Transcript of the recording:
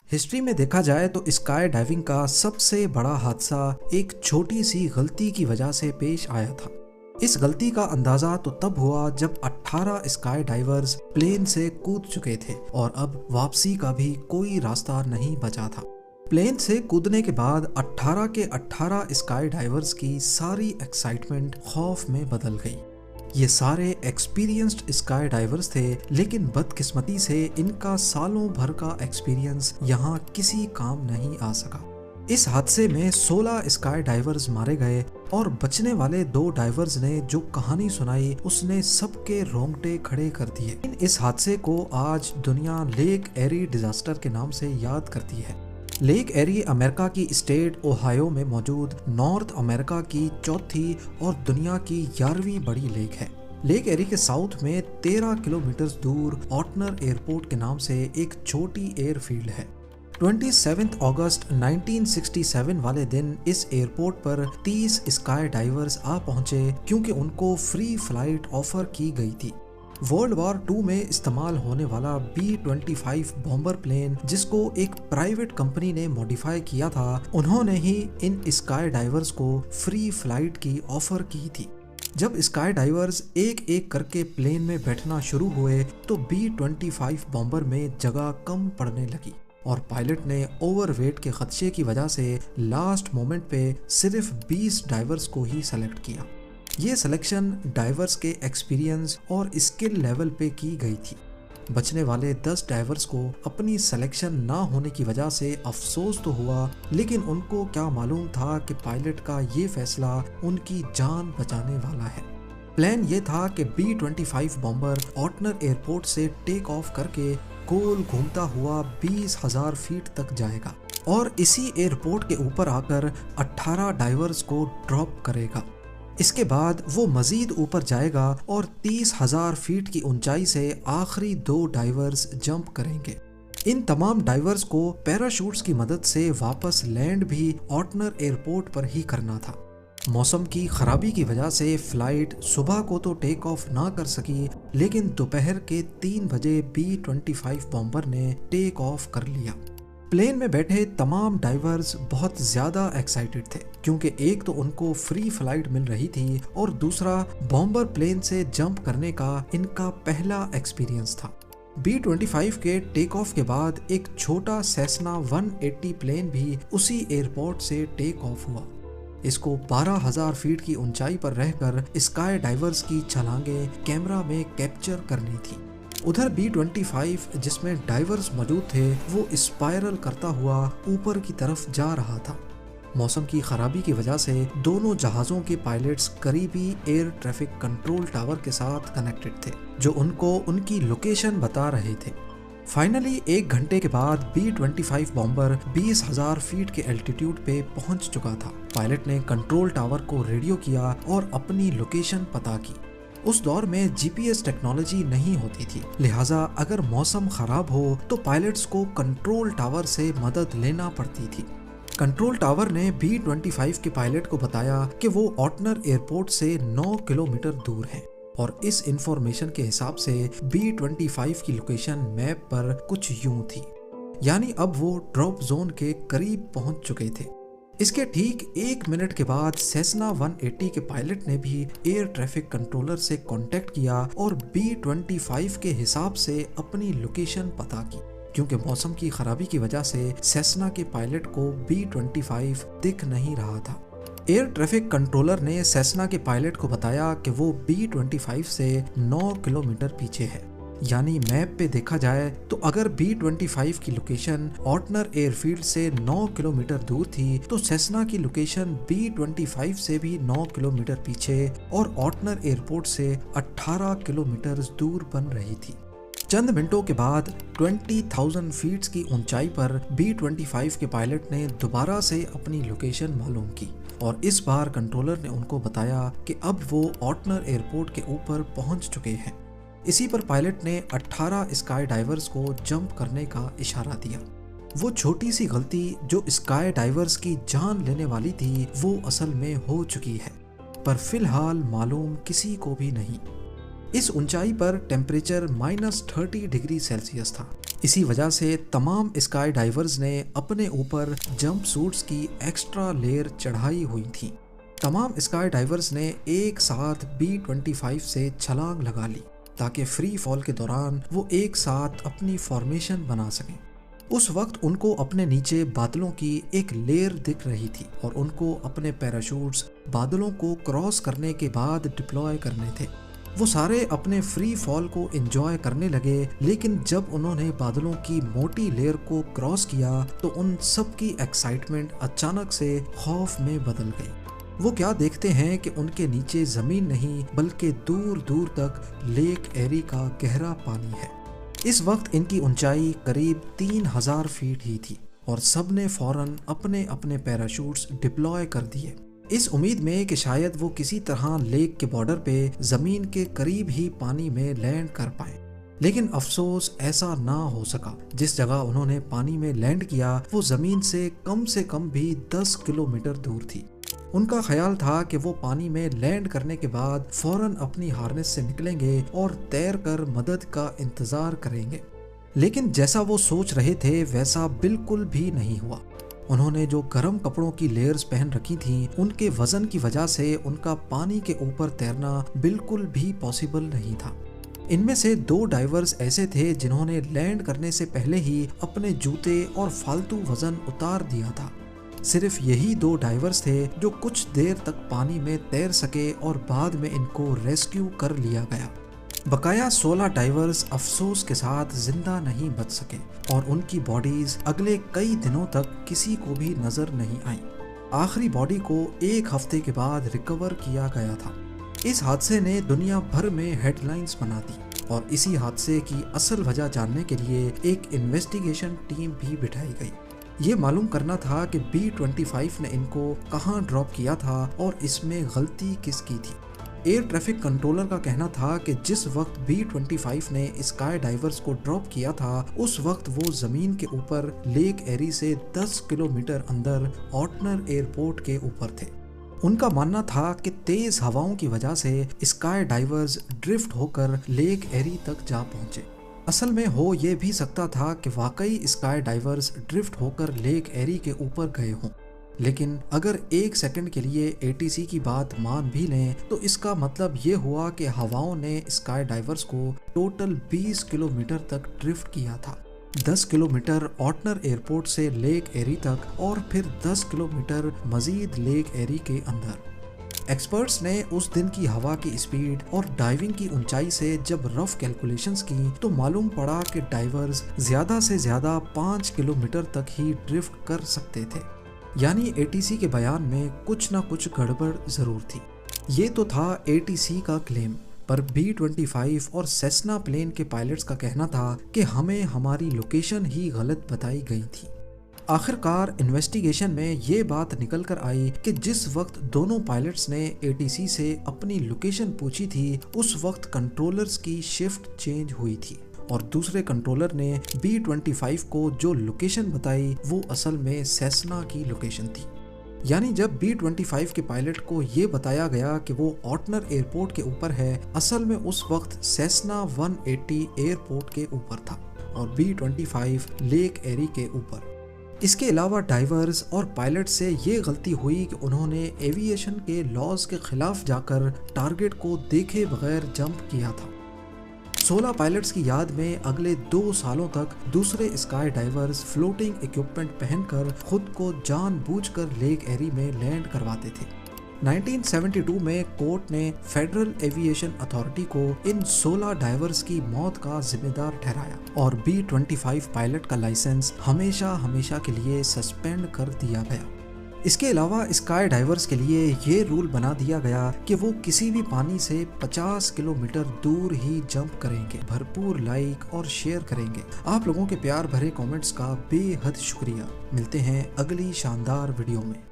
History में देखा जाए तो स्काई डाइविंग का सबसे बड़ा हादसा एक छोटी सी गलती की वजह से पेश आया था। इस गलती का अंदाजा तो तब हुआ जब 18 स्काई डाइवर्स प्लेन से कूद चुके थे और अब वापसी का भी कोई रास्ता नहीं बचा था। प्लेन से कूदने के बाद 18 के 18 स्काई डाइवर्स की सारी एक्साइटमेंट खौफ में बदल गई। ये सारे एक्सपीरियंस्ड स्काई डाइवर्स थे, लेकिन बदकिस्मती से इनका सालों भर का एक्सपीरियंस यहाँ किसी काम नहीं आ सका। इस हादसे में 16 स्काई डाइवर्स मारे गए और बचने वाले 2 डाइवर्स ने जो कहानी सुनाई उसने सबके रोंगटे खड़े कर दिए। इस हादसे को आज दुनिया लेक एरी डिजास्टर के नाम से याद करती है। लेक एरी अमेरिका की स्टेट ओहायो में मौजूद नॉर्थ अमेरिका की चौथी और दुनिया की 11वीं बड़ी लेक है। लेक एरी के साउथ में 13 किलोमीटर दूर ऑटनर एयरपोर्ट के नाम से एक छोटी एयरफील्ड है। 27 अगस्त 1967 वाले दिन इस एयरपोर्ट पर 30 स्काई डाइवर्स आ पहुंचे क्योंकि उनको फ्री फ्लाइट ऑफर की गई थी। वर्ल्ड वॉर 2 में इस्तेमाल होने वाला B-25 बॉम्बर प्लेन, जिसको एक प्राइवेट कंपनी ने मॉडिफाई किया था, उन्होंने ही इन स्काई डाइवर्स को फ्री फ्लाइट की ऑफर की थी। जब स्काई डाइवर्स एक एक करके प्लेन में बैठना शुरू हुए तो B-25 बॉम्बर में जगह कम पड़ने लगी और पायलट ने ओवरवेट के खदशे की वजह से लास्ट मोमेंट पे सिर्फ 20 डाइवर्स को ही सेलेक्ट किया। ये सिलेक्शन डाइवर्स के एक्सपीरियंस और स्किल लेवल पे की गई थी। बचने वाले 10 डाइवर्स को अपनी सिलेक्शन ना होने की वजह से अफसोस तो हुआ, लेकिन उनको क्या मालूम था कि पायलट का ये फैसला उनकी जान बचाने वाला है। प्लान ये था कि B-25 बॉम्बर ऑटनर एयरपोर्ट से टेक ऑफ करके गोल घूमता हुआ 20,000 फीट तक जाएगा और इसी एयरपोर्ट के ऊपर आकर 18 डाइवर्स को ड्रॉप करेगा। इसके बाद वो मजीद ऊपर जाएगा और 30,000 फीट की ऊंचाई से आखिरी 2 डाइवर्स जंप करेंगे। इन तमाम डाइवर्स को पैराशूट्स की मदद से वापस लैंड भी ऑटनर एयरपोर्ट पर ही करना था। मौसम की खराबी की वजह से फ्लाइट सुबह को तो टेक ऑफ ना कर सकी, लेकिन दोपहर के 3 बजे B-25 बॉम्बर ने टेक ऑफ कर लिया। प्लेन में बैठे तमाम डाइवर्स बहुत ज्यादा एक्साइटेड थे क्योंकि एक तो उनको फ्री फ्लाइट मिल रही थी और दूसरा बॉम्बर प्लेन से जंप करने का इनका पहला एक्सपीरियंस था। B-25 के टेक ऑफ के बाद एक छोटा सेसना 180 प्लेन भी उसी एयरपोर्ट से टेक ऑफ हुआ। इसको 12,000 फीट की ऊंचाई पर रहकर स्काई डाइवर्स की छलांगें कैमरा में कैप्चर करनी थी। उधर B-25 जिसमें डाइवर्स मौजूद थे वो स्पाइरल करता हुआ ऊपर की तरफ जा रहा था। मौसम की खराबी की वजह से दोनों जहाज़ों के पायलट्स करीबी एयर ट्रैफिक कंट्रोल टावर के साथ कनेक्टेड थे, जो उनको उनकी लोकेशन बता रहे थे। फाइनली 1 घंटे के बाद B-25 बॉम्बर 20,000 फीट के एल्टीट्यूड पे पहुंच चुका था। पायलट ने कंट्रोल टावर को रेडियो किया और अपनी लोकेशन पता की। उस दौर में GPS टेक्नोलॉजी नहीं होती थी, लिहाजा अगर मौसम खराब हो तो पायलट्स को कंट्रोल टावर से मदद लेना पड़ती थी। कंट्रोल टावर ने B-25 के पायलट को बताया कि वो ऑटनर एयरपोर्ट से 9 किलोमीटर दूर है और इस इंफॉर्मेशन के हिसाब से B-25 की लोकेशन मैप पर कुछ यूं थी, यानी अब वो ड्रॉप जोन के करीब पहुंच चुके थे। इसके ठीक 1 मिनट के बाद सेसना 180 के पायलट ने भी एयर ट्रैफिक कंट्रोलर से कांटेक्ट किया और B-25 के हिसाब से अपनी लोकेशन पता की। क्योंकि मौसम की खराबी की वजह से सेसना के पायलट को B-25 दिख नहीं रहा था। एयर ट्रैफिक कंट्रोलर ने सेसना के पायलट को बताया कि वो B-25 से 9 किलोमीटर पीछे है, यानी मैप पे देखा जाए तो अगर B-25 की लोकेशन ऑटनर एयरफील्ड से 9 किलोमीटर दूर थी तो सेसना की लोकेशन B-25 से भी 9 किलोमीटर पीछे और ऑटनर एयरपोर्ट से 18 किलोमीटर दूर बन रही थी। चंद मिनटों के बाद 20,000 फीट की ऊंचाई पर B-25 के पायलट ने दोबारा से अपनी लोकेशन मालूम की और इस बार कंट्रोलर ने उनको बताया कि अब वो ऑटनर एयरपोर्ट के ऊपर पहुंच चुके हैं। इसी पर पायलट ने 18 स्काई डाइवर्स को जंप करने का इशारा दिया। वो छोटी सी गलती जो स्काई डाइवर्स की जान लेने वाली थी वो असल में हो चुकी है, पर फिलहाल मालूम किसी को भी नहीं। इस ऊंचाई पर टेम्परेचर -30 डिग्री सेल्सियस था इसी वजह से तमाम स्काई डाइवर्स ने अपने ऊपर जंप सूट्स की एक्स्ट्रा लेयर चढ़ाई हुई थी। तमाम स्काई डाइवर्स ने एक साथ B-25 से छलांग लगा ली ताकि फ्री फॉल के दौरान वो एक साथ अपनी फॉर्मेशन बना सकें। उस वक्त उनको अपने नीचे बादलों की एक लेयर दिख रही थी और उनको अपने पैराशूट्स बादलों को क्रॉस करने के बाद डिप्लॉय करने थे। वो सारे अपने फ्री फॉल को एंजॉय करने लगे, लेकिन जब उन्होंने बादलों की मोटी लेयर को क्रॉस किया तो उन सब की एक्साइटमेंट अचानक से खौफ में बदल गई। वो क्या देखते हैं कि उनके नीचे जमीन नहीं बल्कि दूर दूर तक लेक एरी का गहरा पानी है। इस वक्त इनकी ऊंचाई करीब 3000 फीट ही थी और सबने फौरन अपने अपने पैराशूट्स डिप्लॉय कर दिए, इस उम्मीद में कि शायद वो किसी तरह लेक के बॉर्डर पे जमीन के करीब ही पानी में लैंड कर पाए। लेकिन अफसोस ऐसा ना हो सका। जिस जगह उन्होंने पानी में लैंड किया वो जमीन से कम भी 10 किलोमीटर दूर थी। उनका ख्याल था कि वो पानी में लैंड करने के बाद फौरन अपनी हार्नेस से निकलेंगे और तैरकर मदद का इंतजार करेंगे, लेकिन जैसा वो सोच रहे थे वैसा बिल्कुल भी नहीं हुआ। उन्होंने जो गर्म कपड़ों की लेयर्स पहन रखी थीं, उनके वजन की वजह से उनका पानी के ऊपर तैरना बिल्कुल भी पॉसिबल नहीं था। इनमें से 2 डाइवर्स ऐसे थे जिन्होंने लैंड करने से पहले ही अपने जूते और फालतू वजन उतार दिया था। सिर्फ यही 2 डाइवर्स थे जो कुछ देर तक पानी में तैर सके और बाद में इनको रेस्क्यू कर लिया गया। बकाया 16 डाइवर्स अफसोस के साथ जिंदा नहीं बच सके और उनकी बॉडीज अगले कई दिनों तक किसी को भी नजर नहीं आई। आखिरी बॉडी को 1 हफ्ते के बाद रिकवर किया गया था। इस हादसे ने दुनिया भर में हेडलाइंस बना दी और इसी हादसे की असल वजह जानने के लिए एक इन्वेस्टिगेशन टीम भी बिठाई गई। ये मालूम करना था कि B-25 ने इनको कहाँ ड्रॉप किया था और इसमें गलती किसकी थी। एयर ट्रैफिक कंट्रोलर का कहना था कि जिस वक्त B-25 ने स्काई डाइवर्स को ड्रॉप किया था उस वक्त वो जमीन के ऊपर लेक एरी से 10 किलोमीटर अंदर ऑटनर एयरपोर्ट के ऊपर थे। उनका मानना था कि तेज हवाओं की वजह से स्काई डाइवर्स ड्रिफ्ट होकर लेक एरी तक जा पहुंचे। असल में हो ये भी सकता था कि वाकई स्काई डाइवर्स ड्रिफ्ट होकर लेक एरी के ऊपर गए हों, लेकिन अगर 1 सेकंड के लिए ATC की बात मान भी लें तो इसका मतलब ये हुआ कि हवाओं ने स्काई डाइवर्स को टोटल 20 किलोमीटर तक ड्रिफ्ट किया था। 10 किलोमीटर ऑटनर एयरपोर्ट से लेक एरी तक और फिर 10 किलोमीटर मजीद लेक एरी के अंदर। एक्सपर्ट्स ने उस दिन की हवा की स्पीड और डाइविंग की ऊंचाई से जब रफ कैलकुलेशंस की तो मालूम पड़ा कि डाइवर्स ज्यादा से ज्यादा 5 किलोमीटर तक ही ड्रिफ्ट कर सकते थे। यानी ATC के बयान में कुछ ना कुछ गड़बड़ जरूर थी। ये तो था ATC का क्लेम, पर B-25 और सेस्ना प्लेन के पायलट्स का कहना था कि हमें हमारी लोकेशन ही गलत बताई गई थी। आखिरकार इन्वेस्टिगेशन में ये बात निकल कर आई कि जिस वक्त दोनों पायलट्स ने ATC से अपनी लोकेशन पूछी थी उस वक्त कंट्रोलर्स की शिफ्ट चेंज हुई थी और दूसरे कंट्रोलर ने B-25 को जो लोकेशन बताई वो असल में सेस्ना की लोकेशन थी। यानी जब B-25 के पायलट को ये बताया गया कि वो ऑटनर एयरपोर्ट के ऊपर है, असल में उस वक्त सेस्ना 180 एयरपोर्ट के ऊपर था और B-25 लेक एरी के ऊपर। इसके अलावा डाइवर्स और पायलट से ये गलती हुई कि उन्होंने एविएशन के लॉज के खिलाफ जाकर टारगेट को देखे बगैर जंप किया था। 16 पायलट्स की याद में अगले 2 सालों तक दूसरे स्काई डाइवर्स फ्लोटिंग इक्विपमेंट पहनकर खुद को जानबूझकर लेक एरी में लैंड करवाते थे। 1972 में कोर्ट ने फेडरल एविएशन अथॉरिटी को इन 16 डाइवर्स की मौत का जिम्मेदार ठहराया और B-25 पायलट का लाइसेंस हमेशा के लिए सस्पेंड कर दिया गया। इसके अलावा स्काई डाइवर्स के लिए ये रूल बना दिया गया कि वो किसी भी पानी से 50 किलोमीटर दूर ही जंप करेंगे। भरपूर लाइक और शेयर करेंगे। आप लोगों के प्यार भरे कमेंट्स का बेहद शुक्रिया। मिलते हैं अगली शानदार वीडियो में।